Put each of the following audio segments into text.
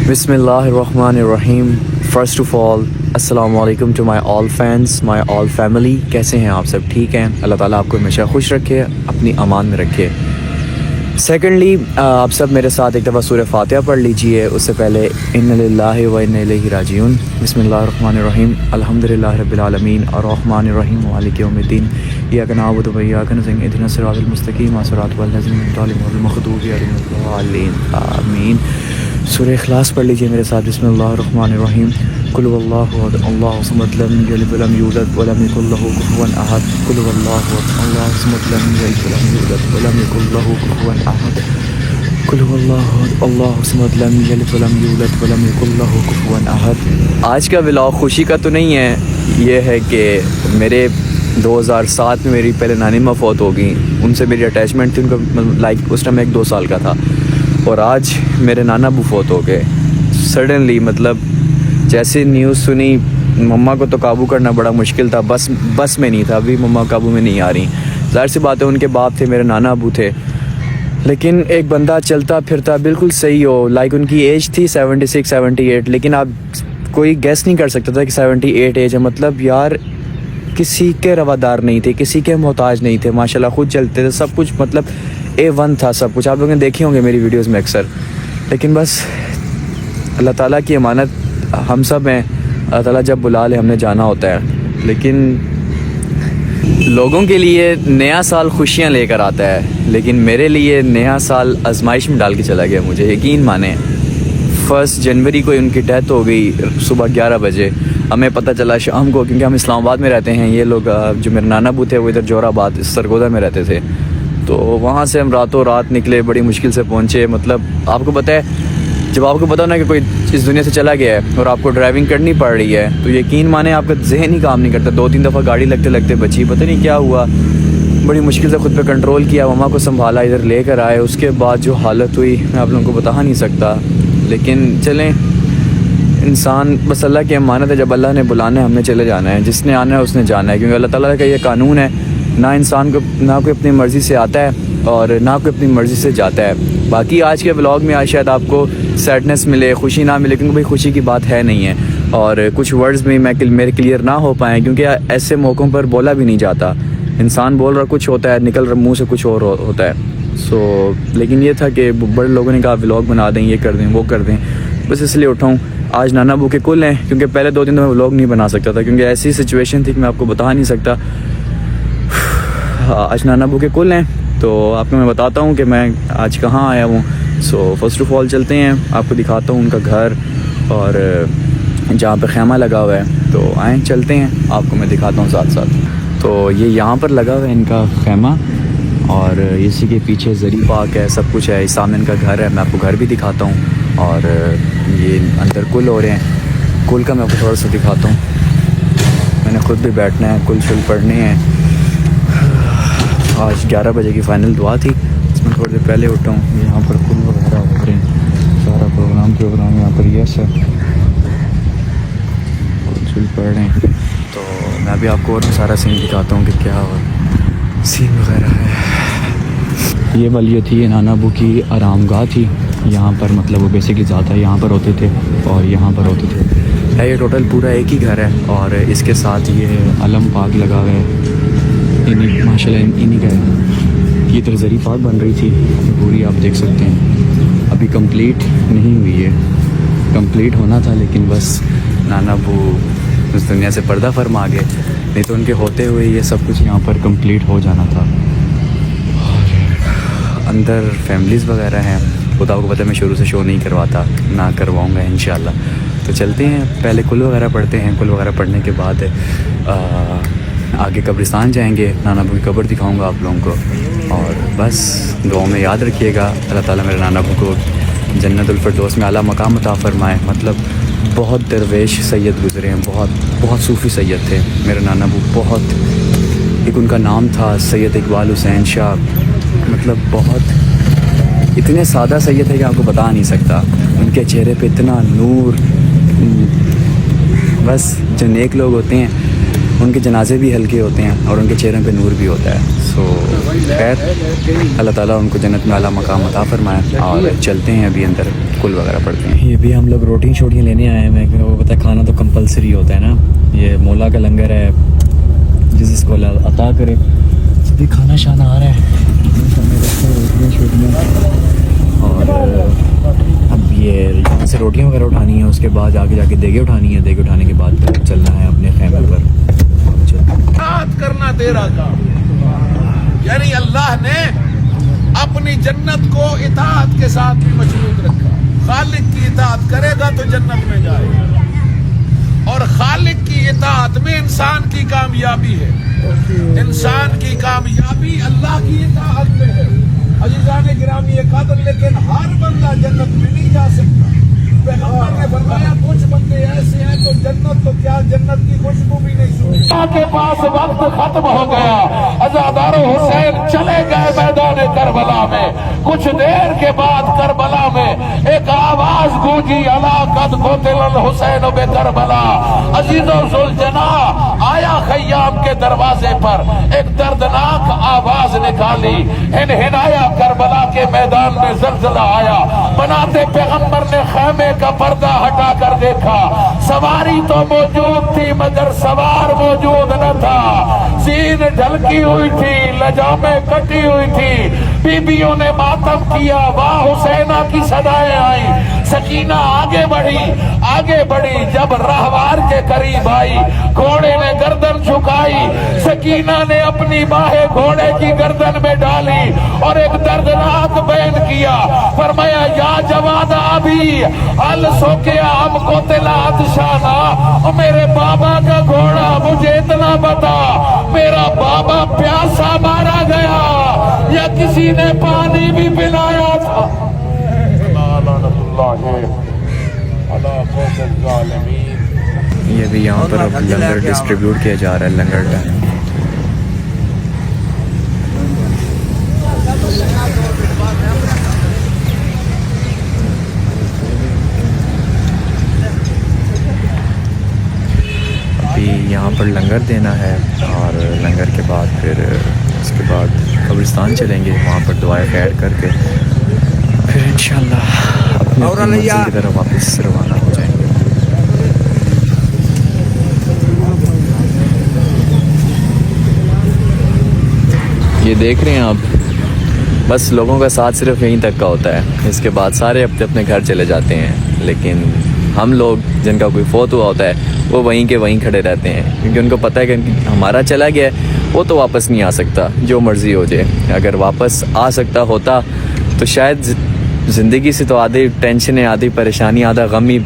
बिस्मिल्लाहिर्रहमानिर्रहीम। First of all अस्सलाम वालेकुम to my all fans, my all family. कैसे हैं आप सब? ठीक हैं? अल्लाह ताला आपको हमेशा खुश रखे, अपनी अमान में रखे। सेकेंडली, आप सब मेरे साथ एक दफ़ा सूरह फातिहा पढ़ लीजिए। उससे पहले इन्ना लिल्लाहि व इन्ना इलैहि राजिऊन। बिस्मिल्लाहिर्रहमानिर्रहीम। अल्हम्दुलिल्लाहि रब्बिल आलमीन अर्रहमानिर्रहीम मालिकि यौमिद्दीन इय्याका नअबुदु व इय्याका नस्तईन इहदिनस सिरातल मुस्तकीम सिरातल लज़ीना अनअमता अलैहिम गैरिल मग़दूबि अलैहिम वलद्दालिन आमीन। सूरह इखलास पढ़ लीजिए मेरे साथ। बिस्मिल्लाहिर्रहमानिर्रहीम। कुल हुवल्लाहु अहद अल्लाहु समद लम यलिद व लम यूलद व लम यकुल लहू कुफुवन अहद। कुल हुवल्लाहु अहद अल्लाहु समद लम यलिद व लम यूलद व लम यकुल लहू कुफुवन अहद। कुल हुवल्लाहु अहद अल्लाहु समद लम यलिद व लम यूलद व लम यकुल लहू कुफुवन अहद। आज का व्लॉग खुशी का तो नहीं है, ये है कि मेरे 2007 में मेरी पहले नानी माँ फौत हो गई। उनसे मेरी अटैचमेंट थी, उनका लाइक उस टाइम मैं 1-2 साल का था। और आज मेरे नाना अबू फौत हो गए सडनली। मतलब जैसे न्यूज़ सुनी, मम्मा को तो काबू करना बड़ा मुश्किल था। बस में नहीं था, अभी मम्मा काबू में नहीं आ रही। ज़ाहिर सी बात है, उनके बाप थे, मेरे नाना अबू थे। लेकिन एक बंदा चलता फिरता बिल्कुल सही हो, लाइक उनकी एज थी 76-78, लेकिन आप कोई गेस नहीं कर सकता था कि 78 एज है। मतलब यार किसी के रवादार नहीं थे, किसी के मोहताज नहीं थे, माशाल्लाह खुद चलते थे, सब कुछ मतलब A1 था सब कुछ। आप लोगों ने देखे होंगे मेरी वीडियोस में अक्सर। लेकिन बस अल्लाह ताला की अमानत हम सब हैं। अल्लाह ताला जब बुला ले हमने जाना होता है। लेकिन लोगों के लिए नया साल खुशियां लेकर आता है, लेकिन मेरे लिए नया साल आजमाइश में डाल के चला गया। मुझे यकीन माने, 1 जनवरी को उनकी डेथ हो गई सुबह 11 बजे। हमें पता चला शाम को, क्योंकि हम इस्लामाबाद में रहते हैं। ये लोग जो मेरे नाना अबू थे वो इधर जोराबाद सरगोदा में रहते थे। तो वहाँ से हम रातों रात निकले, बड़ी मुश्किल से पहुँचे। मतलब आपको पता है, जब आपको पता हो ना कि कोई इस दुनिया से चला गया है और आपको ड्राइविंग करनी पड़ रही है, तो यकीन माने आपका जहन ही काम नहीं करता। 2-3 दफ़ा गाड़ी लगते लगते बची, पता नहीं क्या हुआ। बड़ी मुश्किल से खुद पे कंट्रोल किया, मम्मा को संभाला, इधर लेकर आए। उसके बाद जो हालत हुई मैं आप लोगों को बता नहीं सकता। लेकिन चलें, इंसान बस अल्लाह की अमानत है। जब अल्लाह ने बुलाना है हमने चले जाना है, जिसने आना है उसने जाना है, क्योंकि अल्लाह ताला का ये कानून है। ना इंसान को ना कोई अपनी मर्ज़ी से आता है और ना कोई अपनी मर्ज़ी से जाता है। बाकी आज के व्लॉग में आज शायद आपको सैडनेस मिले, खुशी ना मिले, क्योंकि भाई खुशी की बात है नहीं है। और कुछ वर्ड्स में मेरे क्लियर ना हो पाए, क्योंकि ऐसे मौक़ों पर बोला भी नहीं जाता। इंसान बोल रहा कुछ होता है, निकल रहा मुँह से कुछ और होता है। लेकिन ये था कि बड़े लोगों ने कहा व्लॉग बना दें, ये कर दें, वो कर दें। बस इसलिए उठाऊँ। आज नाना अबू के कुल हैं, क्योंकि पहले 2 दिन में व्लॉग नहीं बना सकता था, क्योंकि ऐसी सिचुएशन थी कि मैं आपको बता नहीं सकता। आज नाना अबू के कुल हैं, तो आपको मैं बताता हूँ कि मैं आज कहाँ आया हूँ। फर्स्ट ऑफ़ ऑल चलते हैं, आपको दिखाता हूँ उनका घर और जहाँ पे खैमा लगा हुआ है। तो आएँ चलते हैं, आपको मैं दिखाता हूँ साथ साथ। तो ये यहाँ पर लगा हुआ है इनका खैमा, और इसी के पीछे ज़री पार्क है, सब कुछ है। इस सामने इनका घर है, मैं आपको घर भी दिखाता हूँ। और ये अंदर कुल हो रहे हैं, कुल का मैं आपको थोड़ा सा दिखाता हूँ। मैंने ख़ुद भी बैठना है, कुल शुल पढ़ने हैं। आज 11 बजे की फ़ाइनल दुआ थी, इसमें थोड़ी देर पहले उठा हूँ। यहाँ पर कुल वगैरह हो रहे हैं, सारा प्रोग्राम यहाँ पर यस है, कुल शुल पढ़ रहे हैं। तो मैं अभी आपको और सारा सीन दिखाता हूँ कि क्या सीन वगैरह है। ये वाली थी नाना अबू की आरामगाह थी। यहाँ पर मतलब वो बेसिकली ज़्यादा यहाँ पर होते थे और यहाँ पर होते थे। ये टोटल पूरा एक ही घर है, और इसके साथ ये अलम पार्क लगा हुआ है। इन्हीं माशाल्लाह इन्हीं का है। ये इधर ज़री पार्क बन रही थी पूरी, आप देख सकते हैं। अभी कंप्लीट नहीं हुई है, कंप्लीट होना था, लेकिन बस नाना अबू इस दुनिया से पर्दा फरमा गए। नहीं तो उनके होते हुए ये सब कुछ यहाँ पर कंप्लीट हो जाना था। और अंदर फैमिलीज़ वगैरह हैं। वो तो आपको पता है, मैं शुरू से शो नहीं करवाता, ना करवाऊँगा इंशाल्लाह। तो चलते हैं, पहले कुल वगैरह पढ़ते हैं। कुल वगैरह पढ़ने के बाद आगे कब्रिस्तान जाएंगे, नाना अबू की कब्र दिखाऊंगा आप लोगों को। और बस दुआ में याद रखिएगा, अल्लाह ताला मेरे नाना अबू को जन्नतुल फिरदौस में आला मकाम अता फरमाए। मतलब बहुत दरवेश सैयद गुज़रे हैं, बहुत सूफ़ी सैयद थे मेरे नाना अबू। बहुत, एक उनका नाम था सैयद इकबाल हुसैन शाह। मतलब बहुत इतने सादा सैयद थे कि आपको बता नहीं सकता। उनके चेहरे पे इतना नूर। बस जो नेक लोग होते हैं उनके जनाजे भी हल्के होते हैं और उनके चेहरे पे नूर भी होता है। सो खैर अल्लाह ताला उनको जन्नत में आला मकाम अता फरमाए। और चलते हैं अभी अंदर, कुल वगैरह पढ़ते हैं। ये भी हम लोग रोटी शोटियाँ लेने आए हैं, क्योंकि वो पता है खाना तो कंपलसरी होता है ना। ये मौला का लंगर है, जिसको अल्लाह अता करे। अभी खाना शाना आ रहा है, रोटियाँ शोटियाँ। और अब ये यहाँ से रोटियाँ वगैरह उठानी है, उसके बाद आगे जाके देगे उठानी है। देगे उठाने के बाद फिर चलना है अपने खैमे पर। इताअत करना तेरा काम, यानी अल्लाह ने अपनी जन्नत को इताअत के साथ भी मशरूत रखा। खालिक की इताअत करेगा तो जन्नत में जाएगा, और खालिक की इताअत में इंसान की कामयाबी है। इंसान की कामयाबी अल्लाह की इताअत में है। अजीज़ान गिरामी कदर, लेकिन हर बंदा जन्नत में नहीं जा सकता। पैगंबर ने फरमाया कुछ बंदे ऐसे हैं तो जन्नत तो क्या, जन्नत की खुशबू भी नहीं सुनी। के पास वक्त खत्म हो गया, अज़ादारो हुसैन चले गए मैदान करबला में। कुछ देर के बाद करबला में एक आवाज गूंजी, अला कद क़ुतिल हुसैन बे करबला। अजीज़ो जुलजना आया खय्याम के दरवाजे पर, एक दर्दनाक आवाज निकाली, हिनहिनाया करबला के मैदान में ज़लज़ला आया। बनाते पैगंबर ने खैमे का पर्दा हटा कर देखा, सवारी तो मौजूद थी मगर सवार मौजूद न था। सीन ढलकी हुई थी, लजामे कटी हुई थी, बीबियों ने मातम किया, वाह हुसैना की सदाएं आई। सकीना आगे बढ़ी, जब रहवार के करीब आई, घोड़े ने गर्दन झुकाई। सकीना ने अपनी बाहें घोड़े की गर्दन में डाली और एक दर्दनाक बयान किया, फरमाया या जवादा अभी अल सोके हमको तिलात शाना। और मेरे बाबा का घोड़ा, मुझे इतना बता, मेरा बाबा प्यासा मारा गया या किसी ने पानी भी पिलाया था? ये भी यहाँ पर अब लंगर डिस्ट्रीब्यूट किया जा रहा है, लंगर टाइम। अभी यहाँ पर लंगर देना है और लंगर के बाद फिर उसके बाद कब्रिस्तान चलेंगे, वहाँ पर दुआएं खैर करके फिर इंशाल्लाह अपने मंजिल की तरफ वापस रवाना हो जाएंगे। ये देख रहे हैं आप, बस लोगों का साथ सिर्फ यहीं तक का होता है, इसके बाद सारे अपने अपने घर चले जाते हैं। लेकिन हम लोग जिनका कोई फौत हुआ होता है वो वहीं के वहीं खड़े रहते हैं, क्योंकि उनको पता है कि हमारा चला गया है वो तो वापस नहीं आ सकता, जो मर्ज़ी हो जाए। अगर वापस आ सकता होता तो शायद ज़िंदगी से तो आधी टेंशन है, आधी परेशानी, आधा गम ही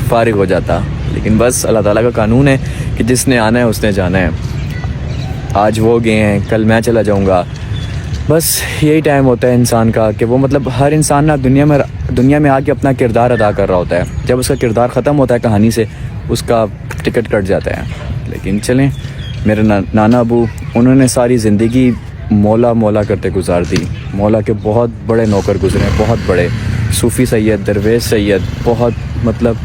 फारिग हो जाता। लेकिन बस अल्लाह ताला का कानून है कि जिसने आना है उसने जाना है। आज वो गए हैं, कल मैं चला जाऊंगा। बस यही टाइम होता है इंसान का कि वो मतलब हर इंसान ना दुनिया में आके अपना किरदार अदा कर रहा होता है। जब उसका किरदार ख़त्म होता है कहानी से, उसका टिकट कट जाता है। लेकिन चलें, मेरे नाना अबू, उन्होंने सारी ज़िंदगी मौला करते गुजार दी। मौला के बहुत बड़े नौकर गुजरे, बहुत बड़े सूफ़ी सैयद, दरवेश सैयद, बहुत मतलब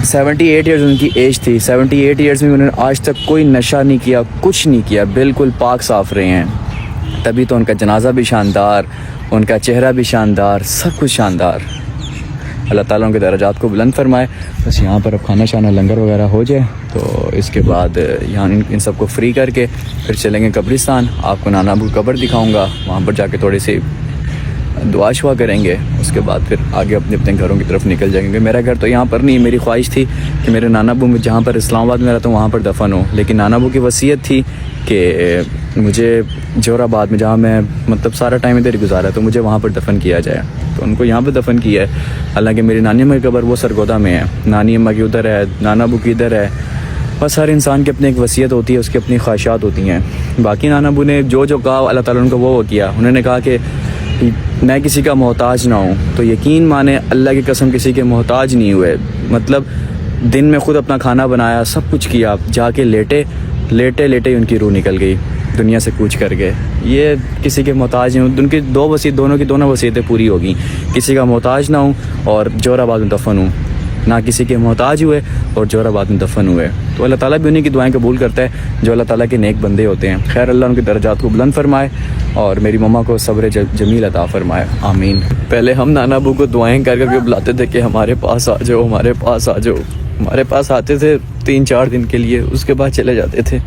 78 ईयर्स उनकी एज थी। 78 ईयर्स में उन्होंने आज तक कोई नशा नहीं किया, कुछ नहीं किया, बिल्कुल पाक साफ रहे हैं। तभी तो उनका जनाजा भी शानदार, उनका चेहरा भी शानदार, सब कुछ शानदार। अल्लाह ताला उनके दर्जात को बुलंद फरमाए। बस यहाँ पर अब खाना शाना लंगर वगैरह हो जाए तो इसके बाद यहाँ इन सबको फ्री करके फिर चलेंगे कब्रिस्तान। आपको नाना अबू कब्र दिखाऊंगा, वहाँ पर जाके थोड़ी सी दुआ शुआ करेंगे। उसके बाद फिर आगे अपने अपने घरों की तरफ निकल जाएंगे। मेरा घर तो यहाँ पर नहीं, मेरी ख्वाहिश थी कि मेरे नाना अबू जहाँ पर इस्लामाबाद में रहता हूँ वहाँ पर दफन हो, लेकिन नाना अबू की वसीयत थी कि मुझे जोराबाद में, जहाँ मैं मतलब सारा टाइम इधर गुजारा, तो मुझे वहाँ पर दफन किया जाए। तो उनको यहाँ पर दफन किया है। हालांकि मेरी नानी अम्मा की कब्र वो सरगोदा में है, नानी अम्मा की उधर है, नाना अबू की इधर है। बस हर इंसान की अपनी एक वसीयत होती है, उसकी अपनी ख्वाहिशात होती हैं। बाकी नाना अबू ने जो कहा अल्लाह ताला उनको वो किया। उन्होंने कहा कि मैं किसी का मोहताज ना हूँ, तो यकीन माने अल्लाह की कसम किसी के मोहताज नहीं हुए। मतलब दिन में ख़ुद अपना खाना बनाया, सब कुछ किया, जाके लेटे उनकी रूह निकल गई दुनिया से कूच करके। ये किसी के मोहताज नहीं हूँ, उनकी दोनों की दोनों वसीयतें पूरी होगी। किसी का मोहताज ना हूँ और जोराबाद में दफन हूँ। ना किसी के मोहताज हुए और जोराबाद में दफन हुए। तो अल्लाह ताला भी उन्हीं की दुआएं कबूल करता है जो अल्लाह ताला के नेक बंदे होते हैं। खैर अल्लाह उनके दर्जात को बुलंद फरमाए और मेरी मम्मा को सब्र जमील अता फरमाए, आमीन। पहले हम नाना अबू को दुआएं कर करके बुलाते थे कि हमारे पास आ जाओ, हमारे पास आ जाओ। हमारे पास आते थे 3-4 दिन के लिए, उसके बाद चले जाते थे,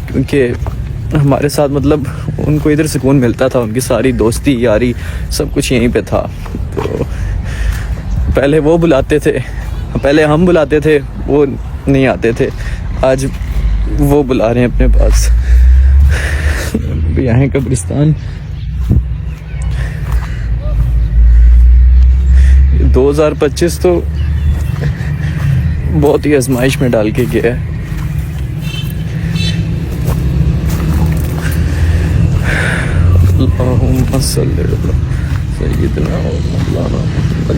क्योंकि हमारे साथ मतलब उनको इधर सुकून मिलता था। उनकी सारी दोस्ती यारी सब कुछ यहीं पे था। तो पहले वो बुलाते थे, पहले हम बुलाते थे, वो नहीं आते थे। आज वो बुला रहे हैं अपने पास। यहाँ है कब्रिस्तान। 2025 तो बहुत ही आजमाइश में डाल के गया है।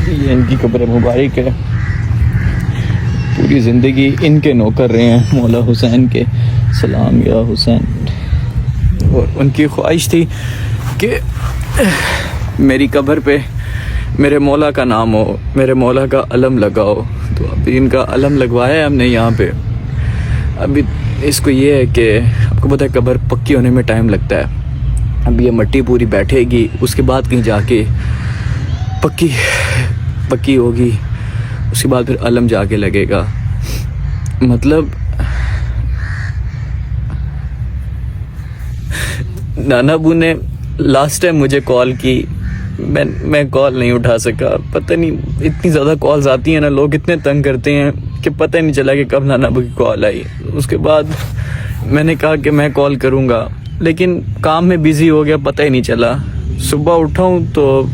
ये इनकी कब्र मुबारक है। पूरी ज़िंदगी इनके नौकर रहे हैं मौला हुसैन के। सलाम या हुसैन। और उनकी ख्वाहिश थी कि मेरी कब्र पे मेरे मौला का नाम हो, मेरे मौला का अलम लगाओ। तो अभी इनका अलम लगवाया है हमने यहाँ पे। अभी इसको ये है कि आपको पता है कब्र पक्की होने में टाइम लगता है। अभी ये मट्टी पूरी बैठेगी, उसके बाद कहीं जाके पक्की होगी, उसके बाद फिर अलम जाके लगेगा। मतलब नाना अबू ने लास्ट टाइम मुझे कॉल की, मैं कॉल नहीं उठा सका। पता नहीं इतनी ज़्यादा कॉल्स आती हैं ना, लोग इतने तंग करते हैं कि पता ही नहीं चला कि कब नाना अबू की कॉल आई। उसके बाद मैंने कहा कि मैं कॉल करूँगा, लेकिन काम में बिज़ी हो गया, पता ही नहीं चला। सुबह उठाऊँ तो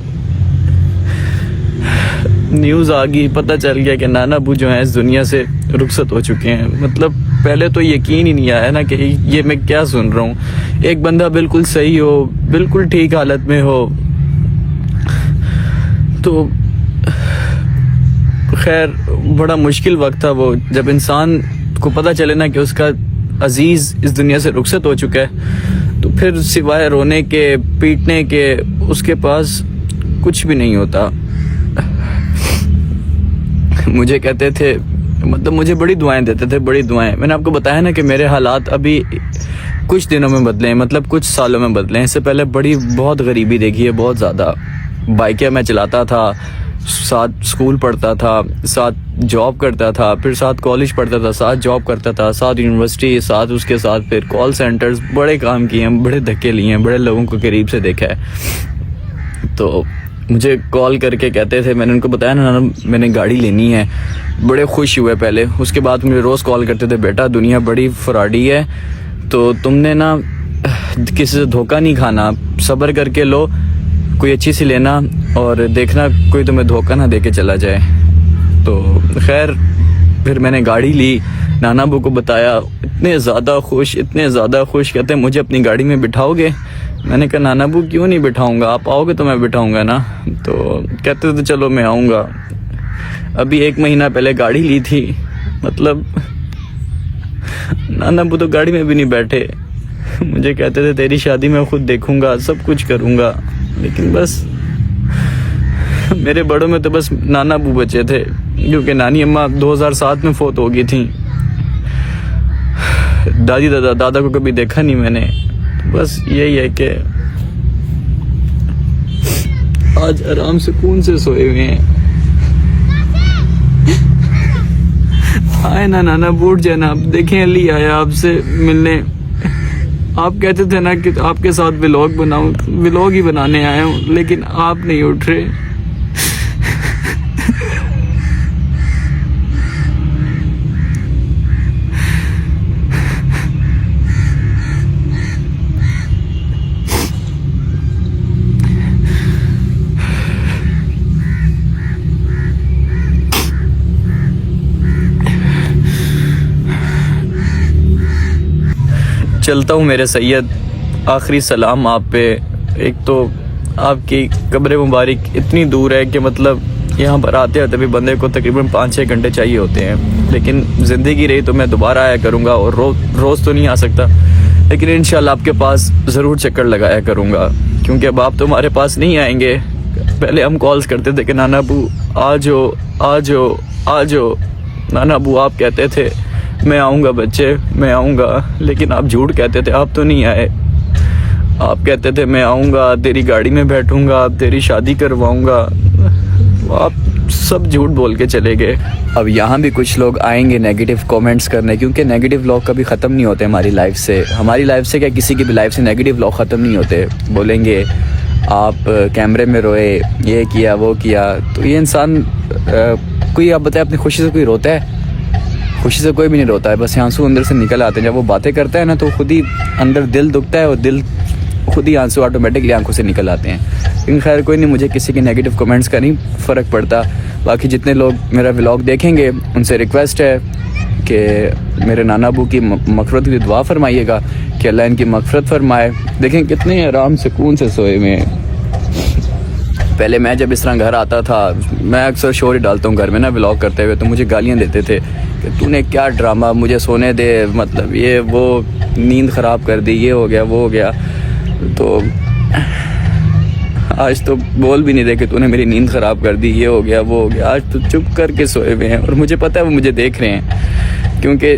न्यूज़ आ गई, पता चल गया कि नाना अबू जो हैं इस दुनिया से रुखसत हो चुके हैं। मतलब पहले तो यकीन ही नहीं आया ना कि ये मैं क्या सुन रहा हूँ। एक बंदा बिल्कुल सही हो, बिल्कुल ठीक हालत में हो, तो खैर बड़ा मुश्किल वक्त था वो, जब इंसान को पता चले ना कि उसका अजीज़ इस दुनिया से रुखसत हो चुका है। तो फिर सिवाय रोने के, पीटने के, उसके पास कुछ भी नहीं होता। मुझे कहते थे, मतलब मुझे बड़ी दुआएं देते थे, बड़ी दुआएं। मैंने आपको बताया ना कि मेरे हालात अभी कुछ दिनों में बदले हैं, मतलब कुछ सालों में बदले हैं। इससे पहले बहुत गरीबी देखी है, बहुत ज़्यादा। बाइकें मैं चलाता था, साथ स्कूल पढ़ता था, साथ जॉब करता था, फिर साथ कॉलेज पढ़ता था, साथ जॉब करता था, साथ यूनिवर्सिटी, साथ उसके साथ फिर कॉल सेंटर्स, बड़े काम किए हैं, बड़े धक्के लिए हैं, बड़े लोगों को करीब से देखा है। तो मुझे कॉल करके कहते थे, मैंने उनको बताया ना मैंने गाड़ी लेनी है, बड़े खुश हुए पहले। उसके बाद मुझे रोज़ कॉल करते थे, बेटा दुनिया बड़ी फ्रॉडी है, तो तुमने ना किसी से धोखा नहीं खाना, सब्र करके लो, कोई अच्छी सी लेना और देखना कोई तुम्हें धोखा ना दे के चला जाए। तो खैर फिर मैंने गाड़ी ली, नाना अबू को बताया, इतने ज़्यादा खुश, कहते हैं मुझे अपनी गाड़ी में बिठाओगे? मैंने कहा नाना अबू क्यों नहीं बिठाऊंगा, आप आओगे तो मैं बिठाऊंगा ना। तो कहते थे चलो मैं आऊँगा। अभी 1 महीना पहले गाड़ी ली थी, मतलब नाना अबू तो गाड़ी में भी नहीं बैठे। मुझे कहते थे तेरी शादी मैं खुद देखूंगा, सब कुछ करूंगा, लेकिन बस मेरे बड़ों में तो बस नाना अबू बचे थे, क्योंकि नानी अम्मा 2007 में फोत हो गई थी। दादा को कभी देखा नहीं मैंने। तो बस यही है कि आज आराम सुकून से सोए हुए हैं। आए ना नाना, बूढ़ जाना, आप देखें अली आया आपसे मिलने। आप कहते थे ना कि आपके साथ व्लॉग बनाऊं, व्लॉग ही बनाने आया हूं, लेकिन आप नहीं उठ रहे। चलता हूँ मेरे सैयद, आखिरी सलाम आप पे। एक तो आपकी कब्र मुबारक इतनी दूर है कि मतलब यहाँ पर आते आते भी बंदे को तकरीबन 5-6 घंटे चाहिए होते हैं, लेकिन ज़िंदगी रही तो मैं दोबारा आया करूँगा। और रोज़ तो नहीं आ सकता, लेकिन इंशाल्लाह आपके पास ज़रूर चक्कर लगाया करूँगा, क्योंकि अब आप तो हमारे पास नहीं आएंगे। पहले हम कॉल्स करते थे कि नाना अबू आ जाओ, आज हो नाना अबू, आप कहते थे मैं आऊँगा बच्चे, मैं आऊँगा, लेकिन आप झूठ कहते थे, आप तो नहीं आए। आप कहते थे मैं आऊँगा, तेरी गाड़ी में बैठूँगा, तेरी शादी करवाऊँगा, आप सब झूठ बोल के चले गए। अब यहाँ भी कुछ लोग आएंगे नेगेटिव कमेंट्स करने, क्योंकि नेगेटिव लोग कभी ख़त्म नहीं होते हमारी लाइफ से। हमारी लाइफ से क्या, किसी की भी लाइफ से नेगेटिव लोग ख़त्म नहीं होते। बोलेंगे आप कैमरे में रोए, ये किया वो किया, तो ये इंसान कोई, आप बताए अपनी खुशी से कोई रोता है? खुशी से कोई भी नहीं रोता है, बस आंसू अंदर से निकल आते हैं। जब वो बातें करता है ना तो खुद ही अंदर दिल दुखता है और दिल खुद ही आंसू ऑटोमेटिकली आंखों से निकल आते हैं। लेकिन खैर कोई नहीं, मुझे किसी के नेगेटिव कमेंट्स का नहीं फ़र्क पड़ता। बाकी जितने लोग मेरा व्लॉग देखेंगे उनसे रिक्वेस्ट है कि मेरे नाना अबू की मग़फ़िरत की दुआ फरमाइएगा कि अल्लाह इनकी मग़फ़िरत फरमाए। देखें कितने आराम सुकून से सोए हुए हैं। पहले मैं जब इस तरह घर आता था, मैं अक्सर शोर ही डालता हूँ घर में ना व्लॉग करते हुए, तो मुझे गालियाँ देते थे कि तूने क्या ड्रामा, मुझे सोने दे, मतलब ये वो, नींद ख़राब कर दी, ये हो गया वो हो गया। तो आज तो बोल भी नहीं दे कि तूने मेरी नींद ख़राब कर दी, ये हो गया वो हो गया। आज तो चुप करके सोए हुए हैं और मुझे पता है वो मुझे देख रहे हैं, क्योंकि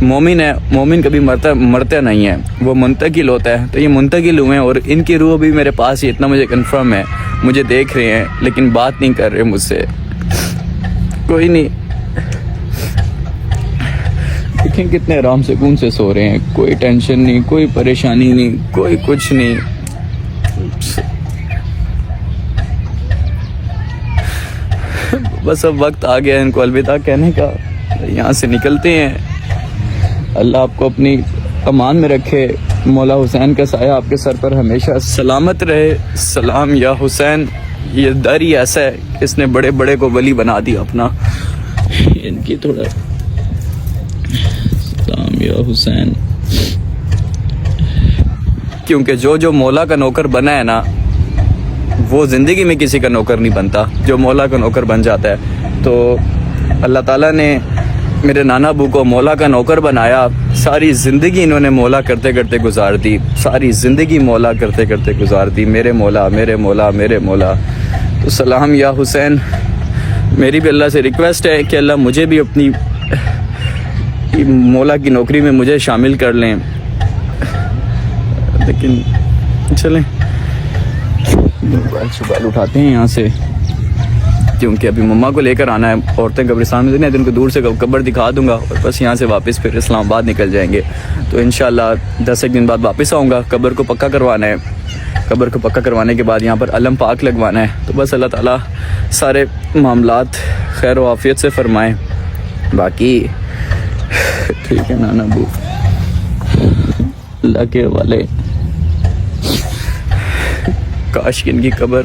मोमिन है, मोमिन कभी मरता नहीं है, वो मुंतकिल होता है। तो ये मुंतकिल हुए हैं और इनकी रूह भी मेरे पास ही, इतना मुझे कंफर्म है। मुझे देख रहे हैं लेकिन बात नहीं कर रहे मुझसे। कोई नहीं, देखें कितने आराम सुकून से सो रहे हैं, कोई टेंशन नहीं, कोई परेशानी नहीं, कोई कुछ नहीं। बस अब वक्त आ गया इनको अलविदा कहने का, यहाँ से निकलते हैं। अल्लाह आपको अपनी अमान में रखे, मौला हुसैन का साया आपके सर पर हमेशा सलामत रहे। सलाम या हुसैन, ये दर ही ऐसा है, इसने बड़े बड़े को वली बना दिया अपना। इनकी थोड़ा सलाम या हुसैन, क्योंकि जो मौला का नौकर बना है ना, वो ज़िंदगी में किसी का नौकर नहीं बनता। जो मौला का नौकर बन जाता है, तो अल्लाह ताला ने मेरे नाना अबू को मौला का नौकर बनाया। सारी ज़िंदगी इन्होंने मौला करते करते गुजार दी, सारी ज़िंदगी मौला करते करते गुजार दी। मेरे मौला मेरे मौला मेरे मौला। तो सलाम या हुसैन। मेरी भी अल्लाह से रिक्वेस्ट है कि अल्लाह मुझे भी अपनी मौला की नौकरी में मुझे शामिल कर लें। लेकिन चलें, मोबाइल उठाते हैं यहाँ से, क्योंकि अभी मम्मा को लेकर आना है। औरतें कब्रिस्तान में नहीं, उनको दूर से कब्र दिखा दूंगा और बस यहाँ से वापस फिर इस्लामाबाद निकल जाएंगे। तो इंशाल्लाह 10 एक दिन बाद वापस आऊँगा। कब्र को पक्का करवाना है, कब्र को पक्का करवाने के बाद यहाँ पर अलम पाक लगवाना है। तो बस अल्लाह ताला सारे मामलात खैर व आफियत से फरमाएँ। बाकी ठीक है नाना अबू, अल्लाह के हवाले। काश कि इनकी कब्र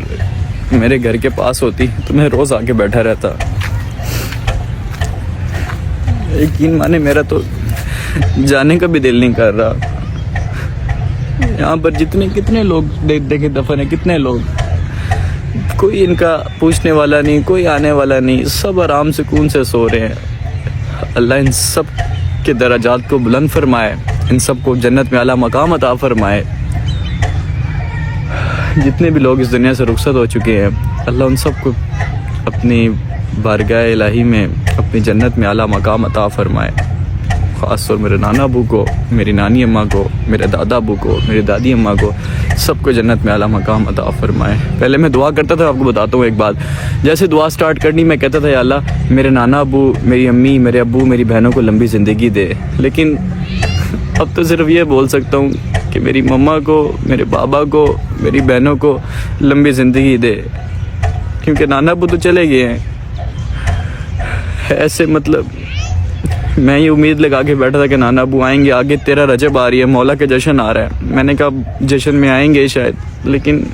मेरे घर के पास होती तो मैं रोज़ आके बैठा रहता। यकीन माने मेरा तो जाने का भी दिल नहीं कर रहा। यहाँ पर कितने लोग देखे दफन है, कितने लोग, कोई इनका पूछने वाला नहीं, कोई आने वाला नहीं, सब आराम सुकून से सो रहे हैं। अल्लाह इन सब के दराजात को बुलंद फरमाए, इन सब को जन्नत में आला मकाम अता फरमाए। जितने भी लोग इस दुनिया से रुखसत हो चुके हैं, अल्लाह उन सब को अपनी बारगाह इलाही में, अपनी जन्नत में आला मकाम अता फरमाए। ख़ास तौर मेरे नाना अबू को, मेरी नानी अम्मा को, मेरे दादा अबू को, मेरी दादी अम्मा को, सबको जन्नत में आला मकाम अता फरमाए। पहले मैं दुआ करता था, आपको बताता हूँ एक बात। जैसे दुआ स्टार्ट करनी, मैं कहता था या अल्लाह मेरे नाना अबू, मेरी अम्मी, मेरे अबू, मेरी बहनों को लंबी ज़िंदगी दे। लेकिन अब तो सिर्फ ये बोल सकता हूँ कि मेरी मम्मा को, मेरे बाबा को, मेरी बहनों को लंबी ज़िंदगी दे, क्योंकि नाना अबू तो चले गए हैं। ऐसे मतलब मैं ये उम्मीद लगा के बैठा था कि नाना अबू आएंगे, आगे 13 रजब आ रही है, मौला के जश्न आ रहा है। मैंने कहा जश्न में आएंगे शायद, लेकिन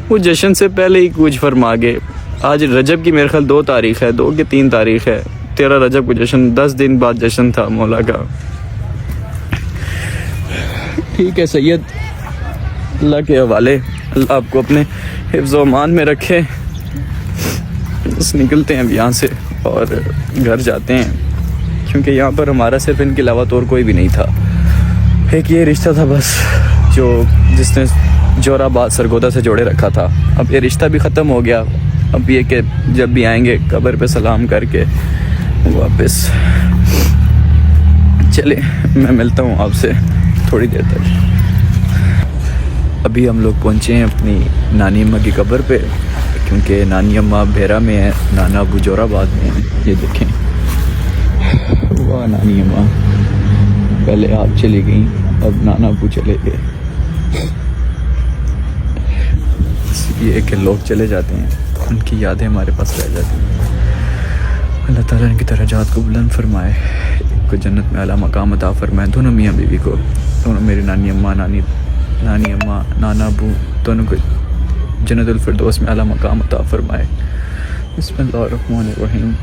वो जश्न से पहले ही कुछ फरमा गए। आज रजब की मेरे ख्याल 2 तारीख है, 2 की 3 तारीख है, 13 रजब को जश्न, 10 दिन बाद जश्न था मौला का। ठीक है सैयद, अल्लाह के हवाले, अल्लाह आपको अपने हिफ्ज़ व अमान में रखे। बस निकलते हैं अब यहाँ से और घर जाते हैं, क्योंकि यहाँ पर हमारा सिर्फ इनके अलावा तो और कोई भी नहीं था। एक ये रिश्ता था बस, जिसने जोराबाद सरगोदा से जोड़े रखा था। अब ये रिश्ता भी ख़त्म हो गया। अब ये कि जब भी आएंगे कब्र पे सलाम करके वापस चले। मैं मिलता हूँ आपसे थोड़ी देर तक। अभी हम लोग पहुँचे हैं अपनी नानी अम्मा की कब्र पे, क्योंकि नानी अम्मा भेरा में है, नाना अबू जोराबाद में है। ये देखें, वाह नानी अम्मा, पहले आप चली गई, अब नाना अबू चले गए। ये कि लोग चले जाते हैं, उनकी यादें हमारे पास रह जाती हैं। अल्लाह ताला इनकी दर्जात को बुलंद फरमाए, इनको जन्नत में आला मकाम अता फरमाए, दोनों मियाँ बीवी को, दोनों मेरी नानी अम्मा नाना अबू दोनों को जन्नतुल फिरदौस में आला मकाम अता फरमाए। बिस्मिल्लाहिर्रहमानिर्रहीम।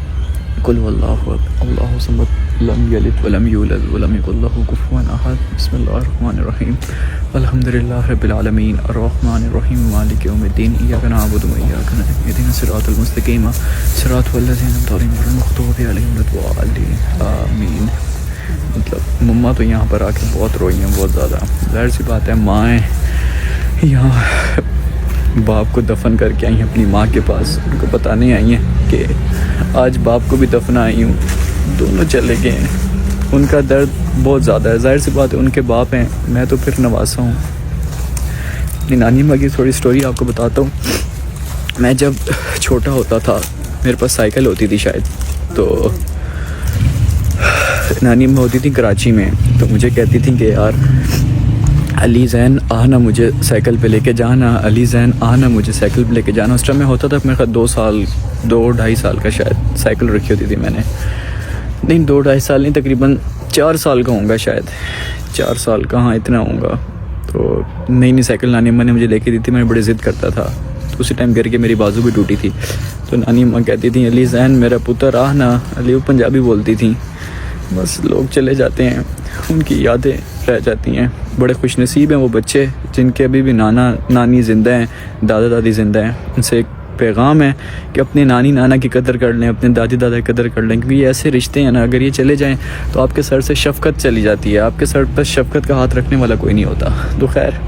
कुल वल्लाहु अल्लाहु समद लम यलिद वलम यूलद वलम यकुल लहू कुफुवन अहद। बिस्मिल्लाहिर्रहमानिर्रहीम। अल्हम्दुलिल्लाहि रब्बिल आलमीन अर्रहमानिर्रहीम मालिकि यौमिद्दीन इय्याका नअबुदु व इय्याका नस्तईन इहदिनस सिरातल मुस्तकीम सिरातल लज़ीना अनअमता अलैहिम गैरिल मग़दूबि अलैहिम वलद्दालिन आमीन। मतलब मम्मा तो यहाँ पर आके बहुत रोई हैं, बहुत ज़्यादा। ज़ाहिर सी बात है, माएँ यहाँ बाप को दफन करके आई हैं अपनी माँ के पास, उनको बताने आई हैं कि आज बाप को भी दफना आई हूँ, दोनों चले गए हैं। उनका दर्द बहुत ज़्यादा है, ज़ाहिर सी बात है, उनके बाप हैं, मैं तो फिर नवासा हूँ। अपनी नानी माँ की थोड़ी स्टोरी आपको बताता हूँ। मैं जब छोटा होता था, मेरे पास साइकिल होती थी शायद, तो नानी माँ होती थी कराची में, तो मुझे कहती थी कि यार अली ज़ैन आना मुझे साइकिल पे लेके जाना, अली ज़ैन आना मुझे साइकिल पे लेके जाना। उस टाइम में होता था मेरे ख्याल 2-2.5 साल का शायद साइकिल रखी होती थी मैंने, नहीं 2-2.5 साल नहीं, तकरीबन 4 साल का होऊंगा शायद, 4 साल का, हाँ इतना होऊंगा। तो नई नई साइकिल नानी अम्मा ने मुझे लेके दी थी, मैं बड़ी ज़िद करता था, तो उसी टाइम गिर के मेरी बाजू भी टूटी थी। तो नानी अम्मा कहती थी अली ज़ैन मेरा पुत्र आना, अली, वो पंजाबी बोलती थी। बस लोग चले जाते हैं, उनकी यादें रह जाती हैं। बड़े खुशनसीब हैं वो बच्चे जिनके अभी भी नाना नानी ज़िंदा हैं, दादा दादी ज़िंदा हैं। उनसे एक पैगाम है कि अपने नानी नाना की कदर कर लें, अपने दादी दादा की कदर कर लें, क्योंकि ये ऐसे रिश्ते हैं ना, अगर ये चले जाएं तो आपके सर से शफ़क़त चली जाती है, आपके सर पर शफ़क़त का हाथ रखने वाला कोई नहीं होता। तो खैर